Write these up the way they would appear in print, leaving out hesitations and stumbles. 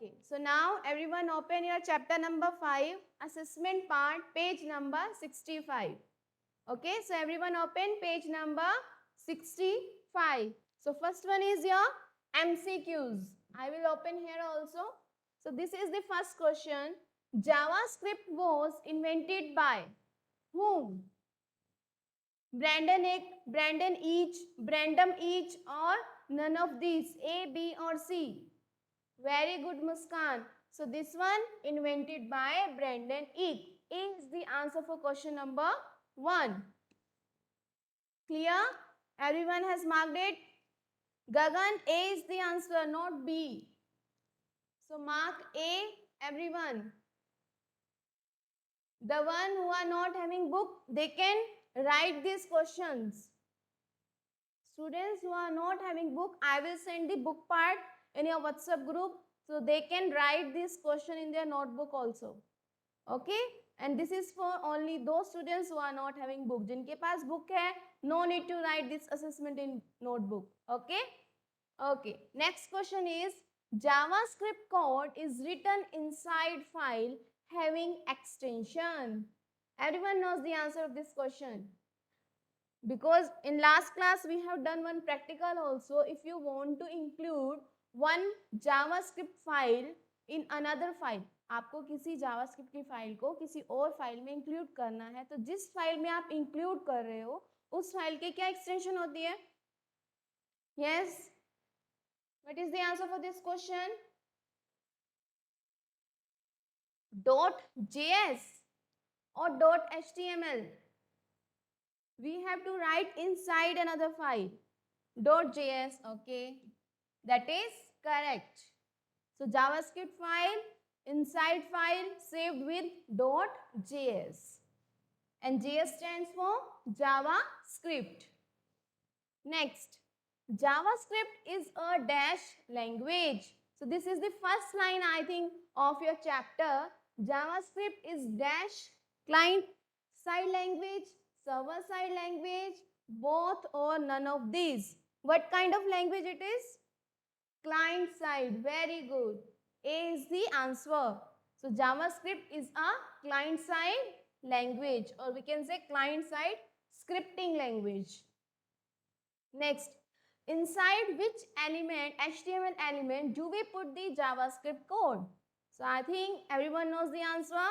Okay, so now everyone open your chapter number 5, assessment part, page number 65. Okay, so everyone open page number 65. So first one is your MCQs. I will open here also. So this is the first question. JavaScript was invented by whom? Brandon each, Brandon each, or none of these, A, B or C? Very good, Muskan. So this one invented by Brandon Eek. A is the answer for question number 1. Clear? Everyone has marked it? Gagan, A is the answer, not B. So mark A, everyone. The one who are not having book, they can write these questions. Students who are not having book, I will send the book part in your WhatsApp group, so they can write this question in their notebook also. Okay, and this is for only those students who are not having book. जिनके पास book है, no need to write this assessment in notebook. Okay, okay. Next question is JavaScript code is written inside file having extension. Everyone knows the answer of this question. Because in last class we have done one practical also. If you want to include one JavaScript file in another file, आपको किसी JavaScript की file को किसी और file में include करना है, तो जिस फाइल में आप इंक्लूड कर रहे हो उस फाइल की क्या एक्सटेंशन होती है? Yes, what is the answer for this question? .js or .html? We have to write inside another file. .js, okay, that is correct. So JavaScript file, inside file saved with .js, and JS stands for JavaScript. Next, JavaScript is a dash language. So this is the first line, I think, of your chapter. JavaScript is dash client side language, server side language, both or none of these. What kind of language it is? Client side. Very good. A is the answer. So JavaScript is a client side language, or we can say client side scripting language. Next, inside which element, HTML element, do we put the JavaScript code? So I think everyone knows the answer.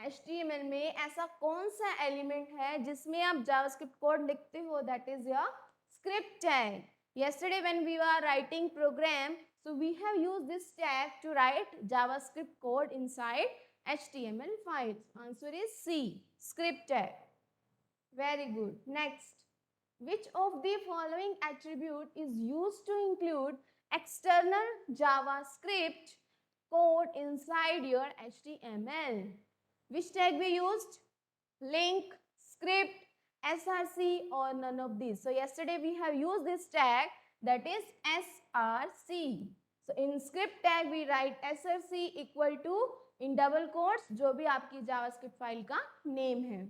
HTML में ऐसा कौन सा element है जिसमें आप JavaScript code लिखते हो? That is your script tag. Yesterday when we were writing program, so we have used this tag to write JavaScript code inside HTML files. Answer is C, script tag. Very good. Next, which of the following attribute is used to include external JavaScript code inside your HTML? Which tag we used? Link, script, src, or none of these. So yesterday we have used this tag, that is src. So in script tag we write src equal to, in double quotes, जो भी आपकी JavaScript file का name है.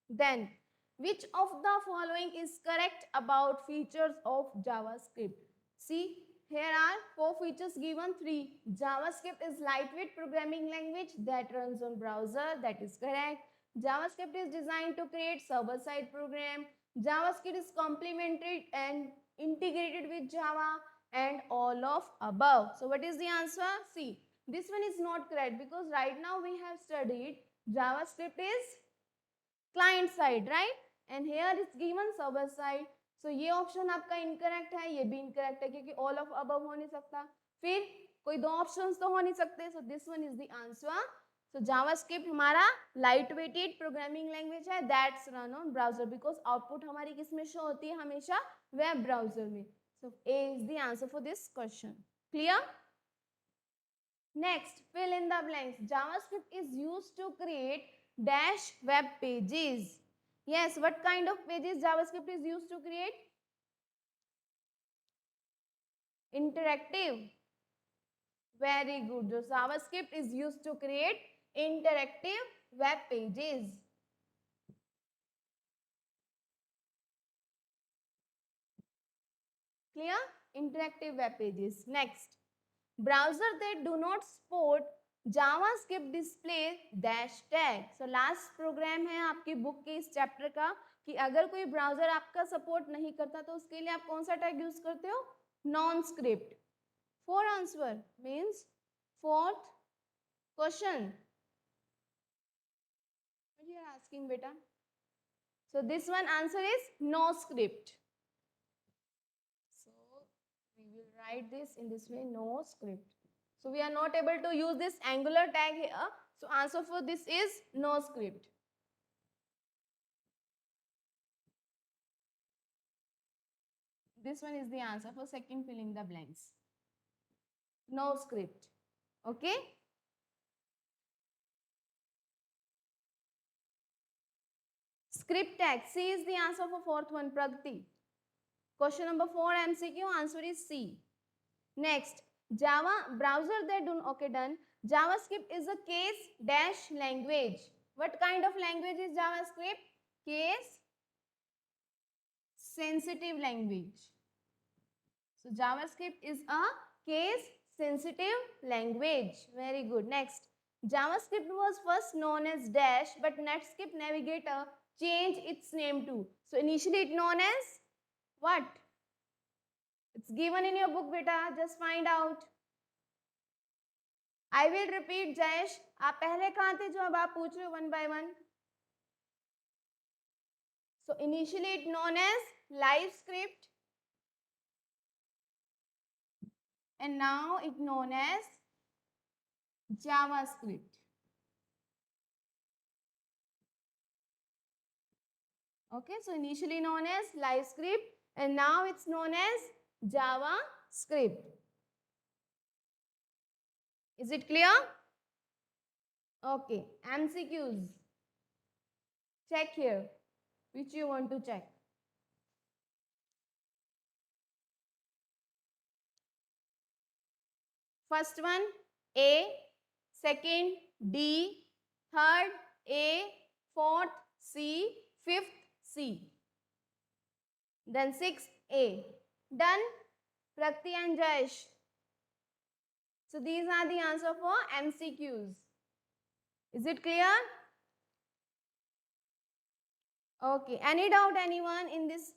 Then which of the following is correct about features of JavaScript? See, here are 4 features given, 3. JavaScript is lightweight programming language that runs on browser. That is correct. JavaScript is designed to create server-side program. JavaScript is complementary and integrated with Java, and all of above. So what is the answer? See, this one is not correct because right now we have studied JavaScript is client side, right? And here is given server side. So ये option आपका incorrect है, ये भी incorrect है क्योंकि all of above हो नहीं सकता. फिर कोई दो ऑप्शंस तो हो नहीं सकते. So this one is the answer. So JavaScript हमारा लाइट वेटेड प्रोग्रामिंग लैंग्वेज है that's run on browser, because output हमारी किस में शो होती है? हमेशा वेब ब्राउजर में. So A is the answer for this question. Clear? Next, fill in the blanks. JavaScript is used to create dash web pages. Yes, what kind of pages JavaScript is used to create? Interactive. Very good. So JavaScript is used to create interactive web pages. Clear? Interactive web pages. Next, Browser that do not support JavaScript display dash tag. So last program है आपकी book के इस chapter का कि अगर कोई browser आपका support नहीं करता तो उसके लिए आप कौन सा टैग यूज करते हो? Non script. 4 answer means fourth question. What you are asking, beta? So this one answer is no script. So we will write this in this way, no script. So we are not able to use this angular tag here. So answer for this is no script. This one is the answer for second filling the blanks. No script. Okay. Script tag. C is the answer for fourth one, Pragati. Question number 4 MCQ. Answer is C. Next, Java browser that do okay done. JavaScript is a case dash language. What kind of language is JavaScript? Case sensitive language. So JavaScript is a case sensitive language. Very good. Next, JavaScript was first known as dash, but Netscape Navigator changed its name to. So initially it known as what? It's given in your book, beta. Just find out. I will repeat, Jayesh. आप पहले कहाँ थे जो अब आप पूछ रहे हो one by one? So initially it known as LiveScript, and now it known as JavaScript. Okay, so initially known as LiveScript, and now it's known as JavaScript. Is it clear? Okay, MCQs. Check here. Which you want to check? First one, A. Second, D. Third, A. Fourth, C. Fifth, C. Then sixth, A. Done? Prakti and Jayesh. So these are the answer for MCQs. Is it clear? Okay. Any doubt anyone in this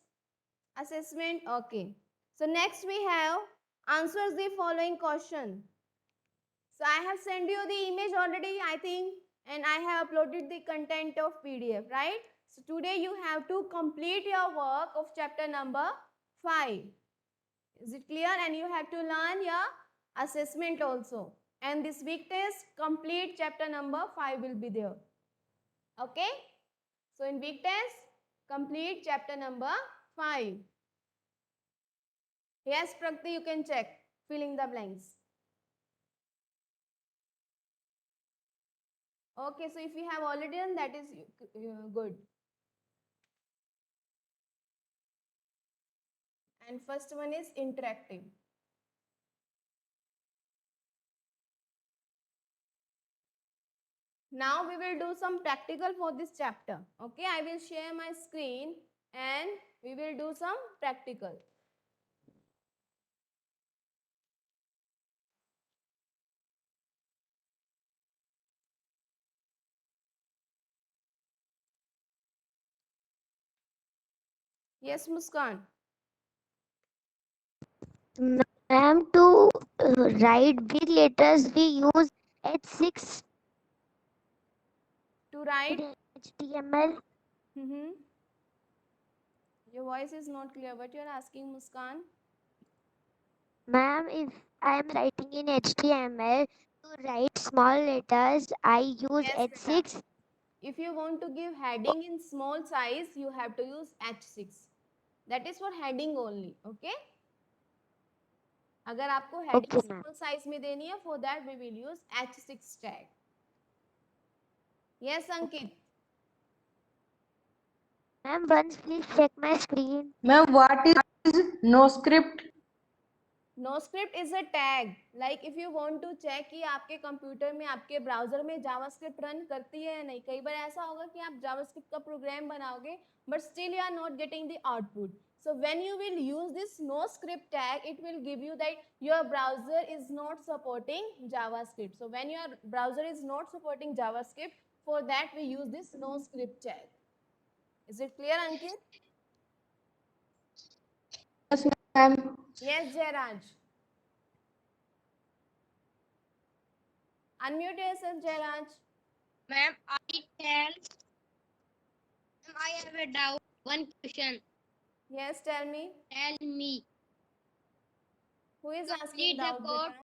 assessment? Okay. So next we have answers the following question. So I have sent you the image already, I think, and I have uploaded the content of PDF, right? So today you have to complete your work of chapter number 5. Is it clear? And you have to learn your assessment also. And this week test, complete chapter number 5 will be there. Okay? So in week test, complete chapter number 5. Yes, Prakti, you can check. Filling the blanks. Okay, so if you have already done, that is good. And first one is interactive. Now we will do some practical for this chapter. Okay, I will share my screen and we will do some practical. Yes, Muskan. Ma'am, to write big letters, we use H6 To write. HTML. Your voice is not clear. What you are asking, Muskan? Ma'am, if I am writing in HTML, to write small letters, I use Yes, H6. beta. If you want to give heading in small size, you have to use H6. That is for heading only. Okay? अगर आपको heading Okay, ma'am. small size में देनी है, for that we will use H6 tag. Yes, Ankit. Ma'am, once please check my screen. Ma'am, what is NoScript? NoScript is a tag. Like if you want to check कि आपके computer में आपके browser में JavaScript run करती है या नहीं. कई बार ऐसा होगा कि आप जावास्क्रिप्ट का प्रोग्राम बनाओगे but still you are not getting the output. So when you will use this no script tag, it will give you that your browser is not supporting JavaScript. So when your browser is not supporting JavaScript, for that we use this no script tag. Is it clear, Ankit? Yes, ma'am. Yes, Jairaj. Unmute yourself, Jairaj. Ma'am, I have a doubt. One question. Yes, tell me. Tell me. Who is asking Complete the doubt, code. beta?